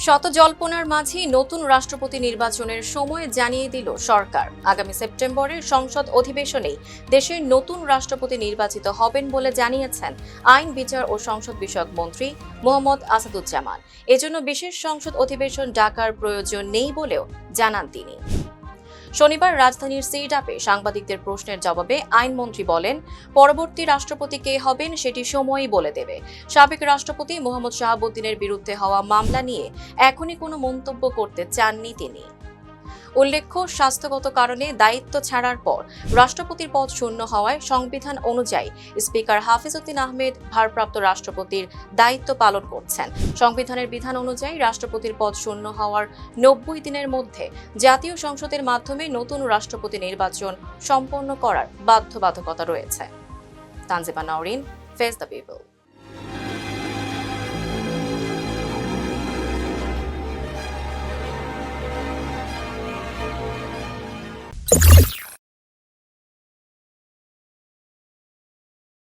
শত জল্পনার মাঝেই নতুন রাষ্ট্রপতি নির্বাচনের সময় জানিয়ে দিল সরকার। আগামী সেপ্টেম্বরের সংসদ অধিবেশনেই দেশের নতুন রাষ্ট্রপতি নির্বাচিত হবেন বলে জানিয়েছেন আইন, বিচার ও সংসদ বিষয়ক মন্ত্রী মোহাম্মদ আসাদুজ্জামান। এজন্য বিশেষ সংসদ অধিবেশন ডাকার প্রয়োজন নেই বলেও জানান তিনি। শনিবার রাজধানীর সিডাপে সাংবাদিকদের প্রশ্নের জবাবে আইনমন্ত্রী বলেন, পরবর্তী রাষ্ট্রপতি কে হবেন সেটি সময়ই বলে দেবে। সাবেক রাষ্ট্রপতি মোহাম্মদ শাহাবুদ্দিনের বিরুদ্ধে হওয়া মামলা নিয়ে এখনই কোনো মন্তব্য করতে চাননি তিনি। উল্লেখ্য, স্বাস্থ্যগত কারণে দায়িত্ব ছাড়ার পর রাষ্ট্রপতির পদ শূন্য হওয়ায় সংবিধান অনুযায়ী স্পিকার হাফিজ উদ্দিন আহমেদ ভারপ্রাপ্ত রাষ্ট্রপতির দায়িত্ব পালন করছেন। সংবিধানের বিধান অনুযায়ী রাষ্ট্রপতির পদ শূন্য হওয়ার 90 দিনের মধ্যে জাতীয় সংসদের মাধ্যমে নতুন রাষ্ট্রপতি নির্বাচন সম্পন্ন করার বাধ্যবাধকতা রয়েছে। Tanjima Nowrin, face the people.